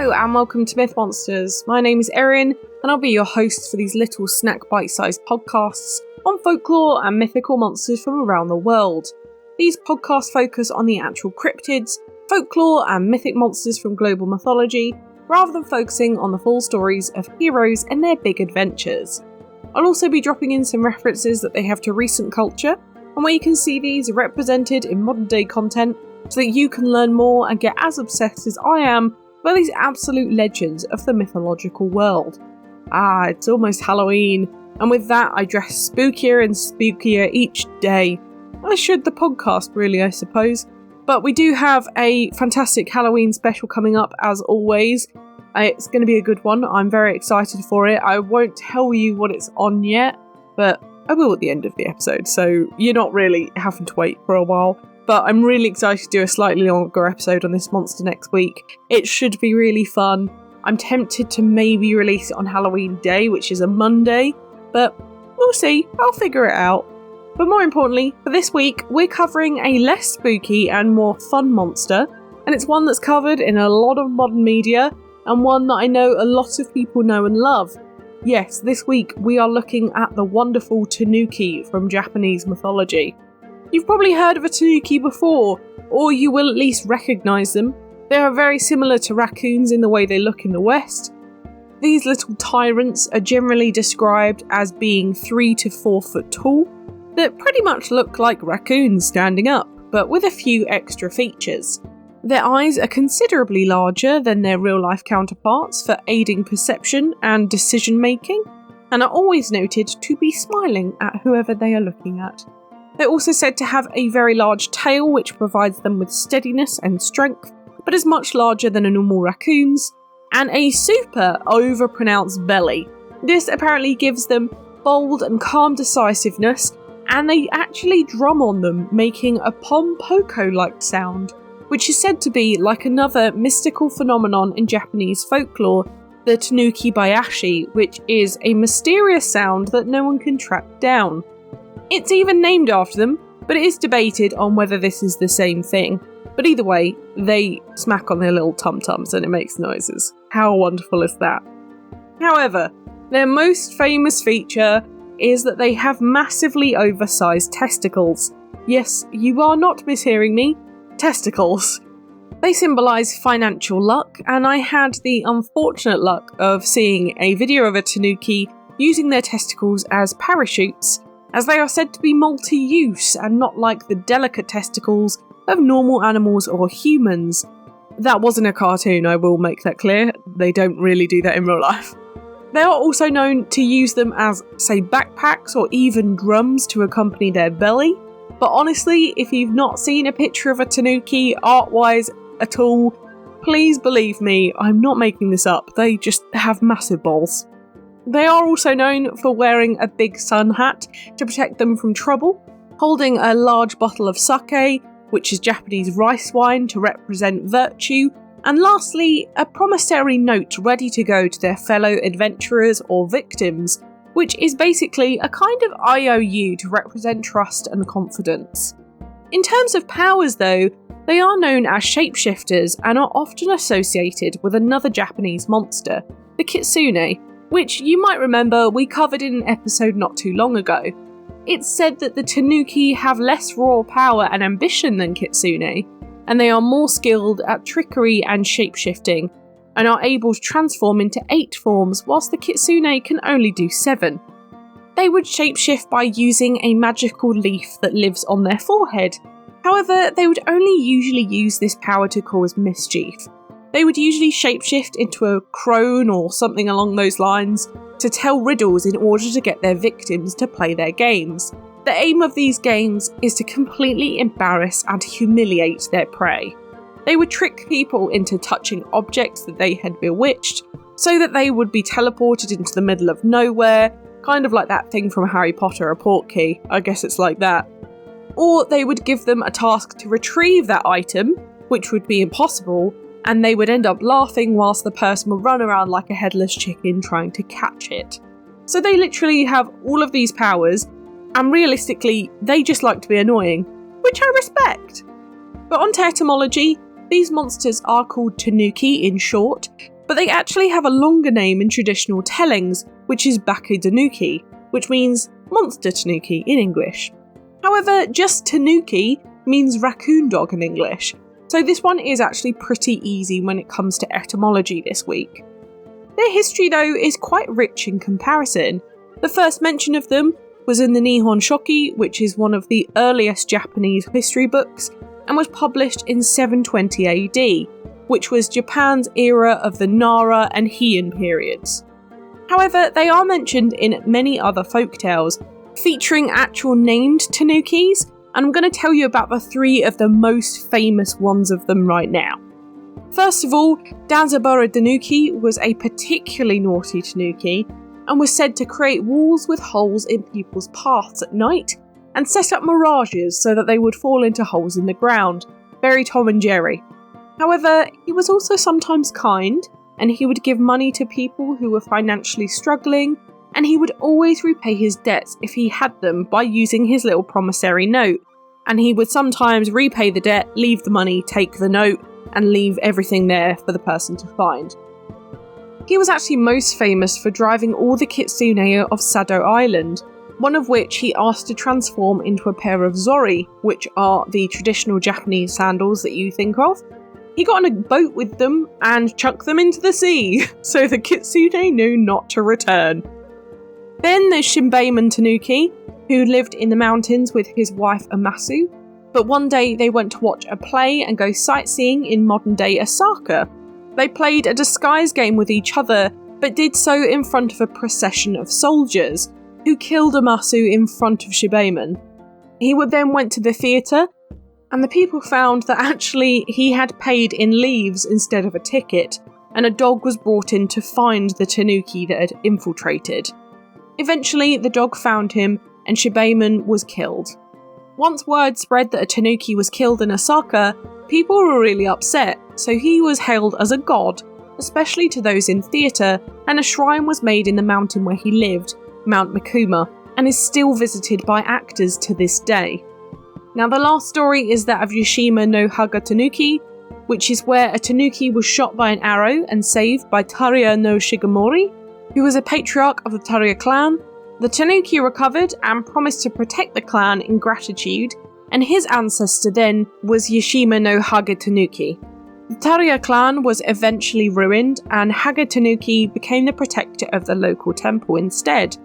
Hello and welcome to Myth Monsters. My name is Erin and I'll be your host for these little snack bite-sized podcasts on folklore and mythical monsters from around the world. These podcasts focus on the actual cryptids, folklore and mythic monsters from global mythology, rather than focusing on the full stories of heroes and their big adventures. I'll also be dropping in some references that they have to recent culture, and where you can see these represented in modern day content so that you can learn more and get as obsessed as I am by these absolute legends of the mythological world. It's almost Halloween, and with that I dress spookier and spookier each day. I should the podcast really, I suppose. But we do have a fantastic Halloween special coming up as always. It's going to be a good one. I'm very excited for it. I won't tell you what it's on yet, but I will at the end of the episode, so you're not really having to wait for a while. But I'm really excited to do a slightly longer episode on this monster next week. It should be really fun. I'm tempted to maybe release it on Halloween Day, which is a Monday, but we'll see. I'll figure it out. But more importantly, for this week, we're covering a less spooky and more fun monster, and it's one that's covered in a lot of modern media, and one that I know a lot of people know and love. Yes, this week we are looking at the wonderful Tanuki from Japanese mythology. You've probably heard of a Tanuki before, or you will at least recognise them. They are very similar to raccoons in the way they look in the West. These little tyrants are generally described as being 3 to 4 foot tall, that pretty much look like raccoons standing up, but with a few extra features. Their eyes are considerably larger than their real-life counterparts for aiding perception and decision-making, and are always noted to be smiling at whoever they are looking at. They're also said to have a very large tail which provides them with steadiness and strength, but is much larger than a normal raccoon's, and a super overpronounced belly. This apparently gives them bold and calm decisiveness, and they actually drum on them, making a pom-poko-like sound, which is said to be like another mystical phenomenon in Japanese folklore, the Tanuki bayashi, which is a mysterious sound that no one can track down. It's even named after them, but it is debated on whether this is the same thing. But either way, they smack on their little tum-tums and it makes noises. How wonderful is that? However, their most famous feature is that they have massively oversized testicles. Yes, you are not mishearing me. Testicles. They symbolise financial luck, and I had the unfortunate luck of seeing a video of a Tanuki using their testicles as parachutes, as they are said to be multi-use and not like the delicate testicles of normal animals or humans. That wasn't a cartoon, I will make that clear. They don't really do that in real life. They are also known to use them as, say, backpacks or even drums to accompany their belly. But honestly, if you've not seen a picture of a Tanuki art-wise at all, please believe me, I'm not making this up. They just have massive balls. They are also known for wearing a big sun hat to protect them from trouble, holding a large bottle of sake, which is Japanese rice wine to represent virtue, and lastly, a promissory note ready to go to their fellow adventurers or victims, which is basically a kind of IOU to represent trust and confidence. In terms of powers though, they are known as shapeshifters and are often associated with another Japanese monster, the Kitsune, which you might remember we covered in an episode not too long ago. It's said that the Tanuki have less raw power and ambition than Kitsune, and they are more skilled at trickery and shapeshifting, and are able to transform into 8 forms whilst the Kitsune can only do 7. They would shapeshift by using a magical leaf that lives on their forehead. However, they would only usually use this power to cause mischief. They would usually shapeshift into a crone or something along those lines to tell riddles in order to get their victims to play their games. The aim of these games is to completely embarrass and humiliate their prey. They would trick people into touching objects that they had bewitched, so that they would be teleported into the middle of nowhere, kind of like that thing from Harry Potter, a portkey. I guess it's like that. Or they would give them a task to retrieve that item, which would be impossible, and they would end up laughing whilst the person would run around like a headless chicken trying to catch it. So they literally have all of these powers, and realistically, they just like to be annoying, which I respect. But on to etymology, these monsters are called Tanuki in short, but they actually have a longer name in traditional tellings, which is bake-danuki, which means monster tanuki in English. However, just tanuki means raccoon dog in English, so this one is actually pretty easy when it comes to etymology this week. Their history, though, is quite rich in comparison. The first mention of them was in the Nihon Shoki, which is one of the earliest Japanese history books, and was published in 720 AD, which was Japan's era of the Nara and Heian periods. However, they are mentioned in many other folktales, featuring actual named tanukis, and I'm going to tell you about the three of the most famous ones of them right now. First of all, Danzaburo Danuki was a particularly naughty tanuki, and was said to create walls with holes in people's paths at night, and set up mirages so that they would fall into holes in the ground. Very Tom and Jerry. However, he was also sometimes kind, and he would give money to people who were financially struggling, and he would always repay his debts if he had them by using his little promissory note, and he would sometimes repay the debt, leave the money, take the note, and leave everything there for the person to find. He was actually most famous for driving all the Kitsune of Sado Island, one of which he asked to transform into a pair of zori, which are the traditional Japanese sandals that you think of. He got on a boat with them and chucked them into the sea, so the Kitsune knew not to return. Then there's Shinbeiman Tanuki, who lived in the mountains with his wife Amasu, but one day they went to watch a play and go sightseeing in modern-day Osaka. They played a disguise game with each other, but did so in front of a procession of soldiers, who killed Amasu in front of Shinbeiman. He then went to the theatre, and the people found that actually he had paid in leaves instead of a ticket, and a dog was brought in to find the tanuki that had infiltrated. Eventually, the dog found him, and Shinbeiman was killed. Once word spread that a tanuki was killed in Osaka, people were really upset, so he was hailed as a god, especially to those in theatre, and a shrine was made in the mountain where he lived, Mount Mikuma, and is still visited by actors to this day. Now, the last story is that of Yashima no Haga Tanuki, which is where a tanuki was shot by an arrow and saved by Tariya no Shigemori, who was a patriarch of the Tariya clan. The tanuki recovered and promised to protect the clan in gratitude, and his ancestor then was Yashima no Haga Tanuki. The Tariya clan was eventually ruined, and Haga Tanuki became the protector of the local temple instead,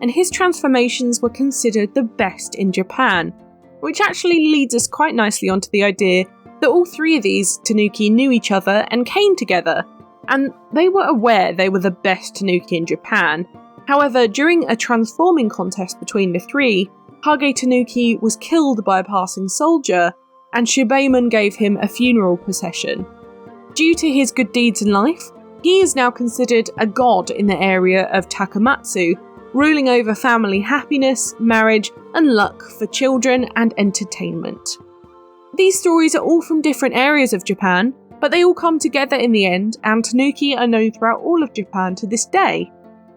and his transformations were considered the best in Japan, which actually leads us quite nicely onto the idea that all three of these tanuki knew each other and came together, and they were aware they were the best tanuki in Japan. However, during a transforming contest between the three, Hage Tanuki was killed by a passing soldier, and Shinbeiman gave him a funeral procession. Due to his good deeds in life, he is now considered a god in the area of Takamatsu, ruling over family happiness, marriage, and luck for children and entertainment. These stories are all from different areas of Japan, but they all come together in the end, and tanuki are known throughout all of Japan to this day.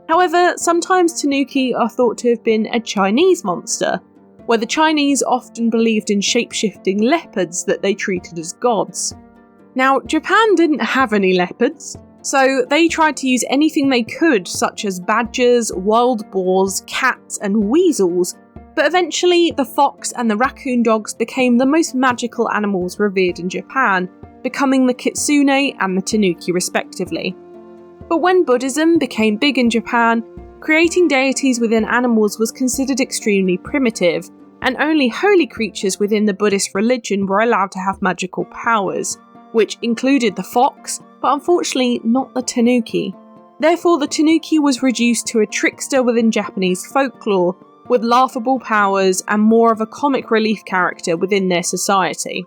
However, sometimes tanuki are thought to have been a Chinese monster, where the Chinese often believed in shape-shifting leopards that they treated as gods. Now, Japan didn't have any leopards, so they tried to use anything they could, such as badgers, wild boars, cats, and weasels, but eventually the fox and the raccoon dogs became the most magical animals revered in Japan, becoming the Kitsune and the Tanuki respectively. But when Buddhism became big in Japan, creating deities within animals was considered extremely primitive, and only holy creatures within the Buddhist religion were allowed to have magical powers, which included the fox, but unfortunately not the tanuki. Therefore, the tanuki was reduced to a trickster within Japanese folklore, with laughable powers and more of a comic relief character within their society.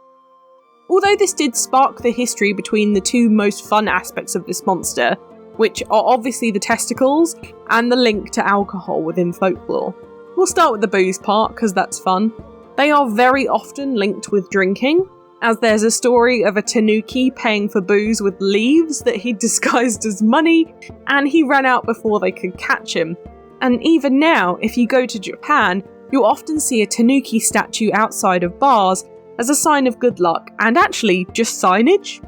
Although this did spark the history between the two most fun aspects of this monster, which are obviously the testicles and the link to alcohol within folklore. We'll start with the booze part, because that's fun. They are very often linked with drinking, as there's a story of a tanuki paying for booze with leaves that he disguised as money, and he ran out before they could catch him. And even now, if you go to Japan, you'll often see a tanuki statue outside of bars as a sign of good luck, and actually just signage.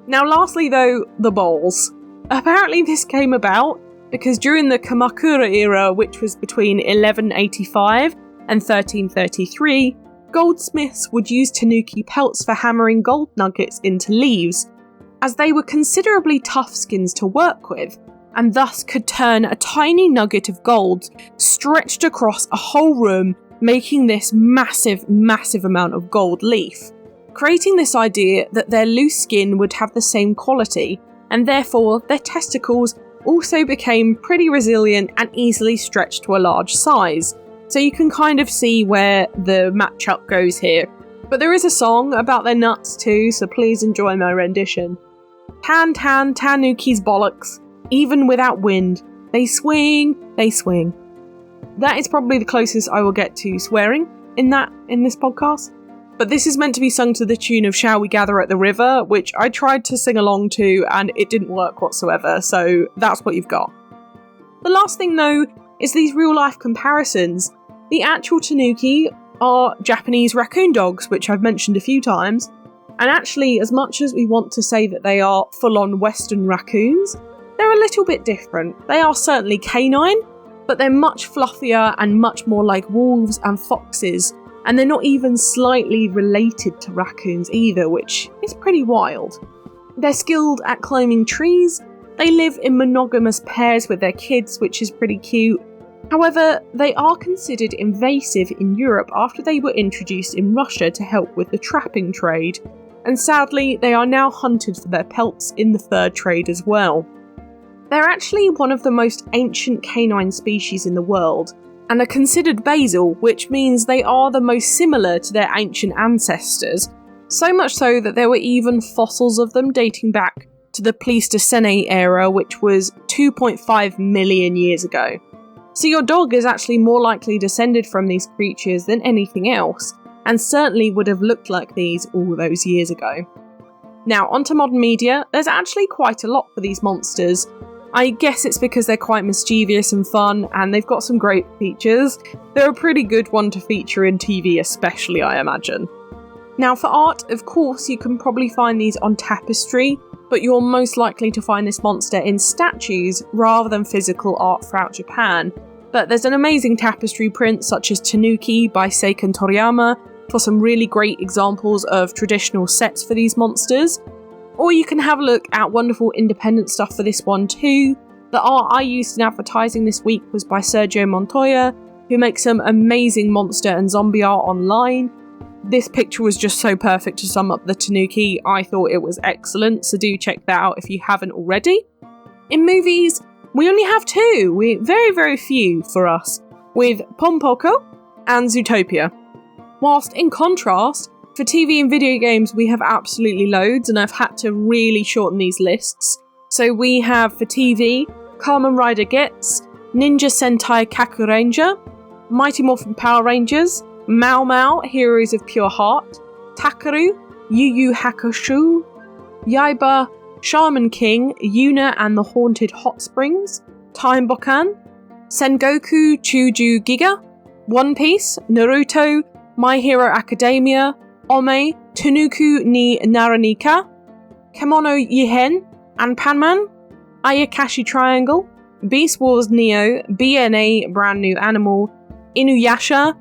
Now lastly though, the bowls. Apparently this came about because during the Kamakura era, which was between 1185 and 1333, goldsmiths would use Tanuki pelts for hammering gold nuggets into leaves, as they were considerably tough skins to work with, and thus could turn a tiny nugget of gold stretched across a whole room, making this massive amount of gold leaf, creating this idea that their loose skin would have the same quality, and therefore their testicles also became pretty resilient and easily stretched to a large size. So you can kind of see where the matchup goes here. But there is a song about their nuts too, so please enjoy my rendition. Tanuki's bollocks, even without wind, they swing. That is probably the closest I will get to swearing in this podcast. But this is meant to be sung to the tune of Shall We Gather at the River, which I tried to sing along to and it didn't work whatsoever, so that's what you've got. The last thing though is these real life comparisons. The actual Tanuki are Japanese raccoon dogs, which I've mentioned a few times, and actually as much as we want to say that they are full-on Western raccoons, they're a little bit different. They are certainly canine, but they're much fluffier and much more like wolves and foxes, and they're not even slightly related to raccoons either, which is pretty wild. They're skilled at climbing trees, they live in monogamous pairs with their kids, which is pretty cute. However, they are considered invasive in Europe after they were introduced in Russia to help with the trapping trade, and sadly they are now hunted for their pelts in the fur trade as well. They're actually one of the most ancient canine species in the world, and are considered basal, which means they are the most similar to their ancient ancestors, so much so that there were even fossils of them dating back to the Pleistocene era, which was 2.5 million years ago. So your dog is actually more likely descended from these creatures than anything else, and certainly would have looked like these all those years ago. Now, onto modern media, there's actually quite a lot for these monsters. I guess it's because they're quite mischievous and fun, and they've got some great features. They're a pretty good one to feature in TV especially, I imagine. Now for art, of course you can probably find these on tapestry, but you're most likely to find this monster in statues rather than physical art throughout Japan. But there's an amazing tapestry print such as Tanuki by Seiken Toriyama for some really great examples of traditional sets for these monsters. Or you can have a look at wonderful independent stuff for this one too. The art I used in advertising this week was by Sergio Montoya, who makes some amazing monster and zombie art online. This picture was just so perfect to sum up the Tanuki. I thought it was excellent, so do check that out if you haven't already. In movies, we only have two, very few for us, with Pompoko and Zootopia. Whilst in contrast, for TV and video games we have absolutely loads, and I've had to really shorten these lists. So we have for TV, Kamen Rider Gets, Ninja Sentai Kaku Ranger, Mighty Morphin Power Rangers, Mao Mao, Heroes of Pure Heart, Takaru, Yu Yu Hakusho, Yaiba, Shaman King, Yuna and the Haunted Hot Springs, Time Bokan, Sengoku Chuju Giga, One Piece, Naruto, My Hero Academia, Ome, Tanuku ni Naranika, Kemono Yihen, Anpanman, Ayakashi Triangle, Beast Wars Neo, BNA Brand New Animal, Inuyasha,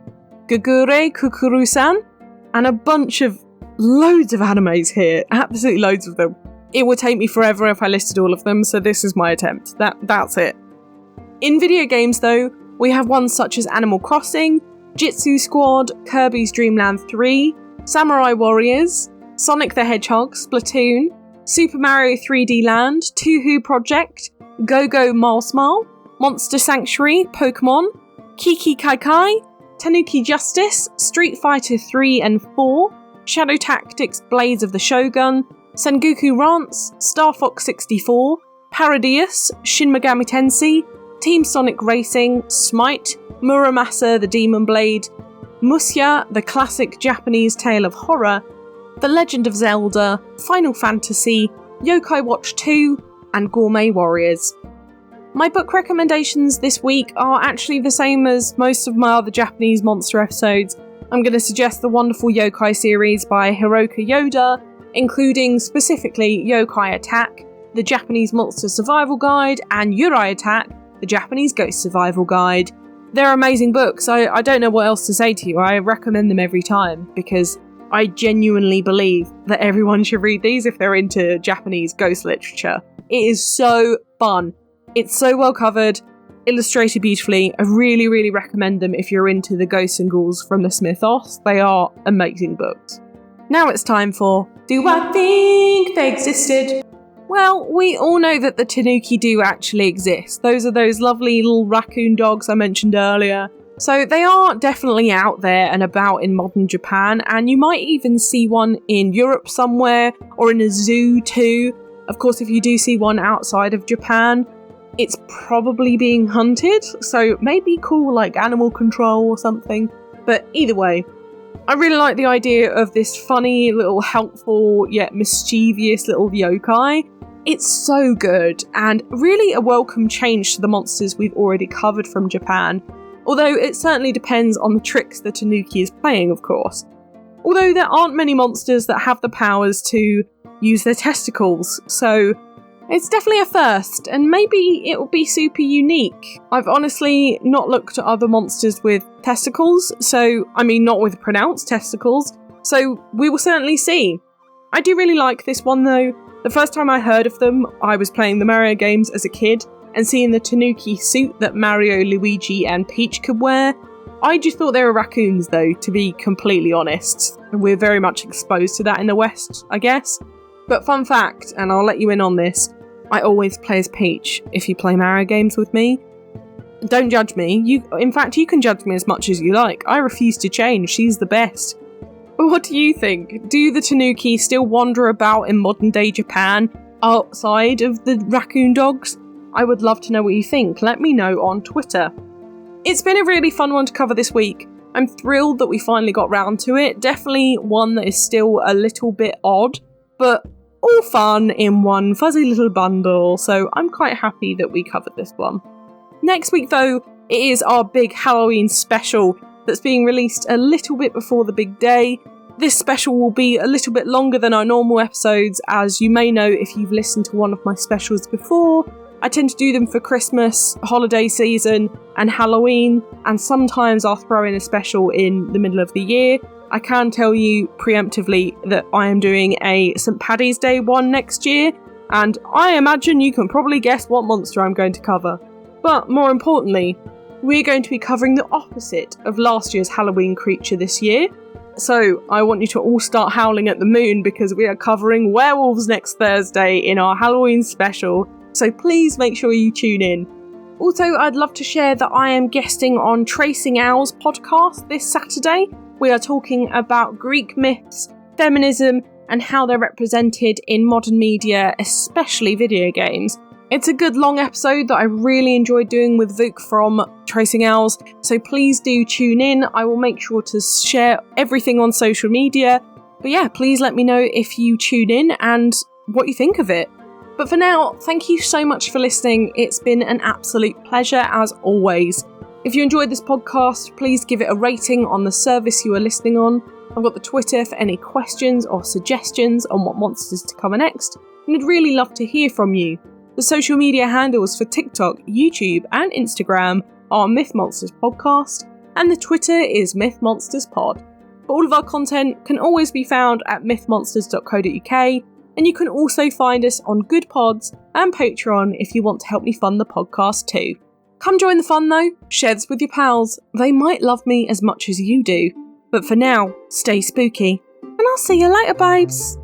Gagure Kukuru-san, and a bunch of loads of animes here, absolutely loads of them. It would take me forever if I listed all of them, so this is my attempt. That's it. In video games though, we have ones such as Animal Crossing, Jitsu Squad, Kirby's Dream Land 3, Samurai Warriors, Sonic the Hedgehog, Splatoon, Super Mario 3D Land, Touhou Project, Go-Go Smile, Monster Sanctuary, Pokemon, Kiki Kai Kai, Tanuki Justice, Street Fighter 3 and 4, Shadow Tactics Blades of the Shogun, Sengoku Rants, Star Fox 64, Paradius, Shin Megami Tensei, Team Sonic Racing, Smite, Muramasa the Demon Blade, Musya, the classic Japanese tale of horror, The Legend of Zelda, Final Fantasy, Yokai Watch 2, and Gourmet Warriors. My book recommendations this week are actually the same as most of my other Japanese monster episodes. I'm going to suggest the wonderful Yokai series by Hiroka Yoda, including specifically Yokai Attack, the Japanese Monster Survival Guide, and Yurai Attack, the Japanese Ghost Survival Guide. They're amazing books. I don't know what else to say to you. I recommend them every time because I genuinely believe that everyone should read these if they're into Japanese ghost literature. It is so fun. It's so well covered, illustrated beautifully. I really, really recommend them if you're into the ghosts and ghouls from this mythos. They are amazing books. Now it's time for Do I Think They Existed? Well, we all know that the Tanuki do actually exist. Those are those lovely little raccoon dogs I mentioned earlier. So they are definitely out there and about in modern Japan, and you might even see one in Europe somewhere, or in a zoo too. Of course, if you do see one outside of Japan, it's probably being hunted, so maybe call like animal control or something. But either way, I really like the idea of this funny little helpful yet mischievous little yokai. It's so good, and really a welcome change to the monsters we've already covered from Japan. Although it certainly depends on the tricks the Tanuki is playing, of course. Although there aren't many monsters that have the powers to use their testicles, so it's definitely a first, and maybe it will be super unique. I've honestly not looked at other monsters with testicles, not with pronounced testicles, so we will certainly see. I do really like this one though. The first time I heard of them, I was playing the Mario games as a kid, and seeing the Tanuki suit that Mario, Luigi and Peach could wear. I just thought they were raccoons though, to be completely honest. We're very much exposed to that in the West, I guess. But fun fact, and I'll let you in on this, I always play as Peach if you play Mario games with me. Don't judge me. In fact, you can judge me as much as you like. I refuse to change. She's the best. But what do you think? Do the Tanuki still wander about in modern day Japan outside of the raccoon dogs? I would love to know what you think. Let me know on Twitter. It's been a really fun one to cover this week. I'm thrilled that we finally got round to it. Definitely one that is still a little bit odd, but all fun in one fuzzy little bundle, so I'm quite happy that we covered this one. Next week though, it is our big Halloween special that's being released a little bit before the big day. This special will be a little bit longer than our normal episodes, as you may know if you've listened to one of my specials before. I tend to do them for Christmas, holiday season and Halloween, and sometimes I'll throw in a special in the middle of the year. I can tell you preemptively that I am doing a St. Paddy's Day one next year, and I imagine you can probably guess what monster I'm going to cover. But more importantly, we're going to be covering the opposite of last year's Halloween creature this year. So I want you to all start howling at the moon because we are covering werewolves next Thursday in our Halloween special. So please make sure you tune in. Also, I'd love to share that I am guesting on Tracing Owl's podcast this Saturday. We are talking about Greek myths, feminism, and how they're represented in modern media, especially video games. It's a good long episode that I really enjoyed doing with Vuk from Tracing Owls, so please do tune in. I will make sure to share everything on social media. But yeah, please let me know if you tune in and what you think of it. But for now, thank you so much for listening. It's been an absolute pleasure as always. If you enjoyed this podcast, please give it a rating on the service you are listening on. I've got the Twitter for any questions or suggestions on what monsters to cover next, and I'd really love to hear from you. The social media handles for TikTok, YouTube and Instagram are Myth Monsters Podcast, and the Twitter is Myth Monsters Pod. But all of our content can always be found at mythmonsters.co.uk, and you can also find us on Good Pods and Patreon if you want to help me fund the podcast too. Come join the fun though, share this with your pals, they might love me as much as you do. But for now, stay spooky, and I'll see you later babes.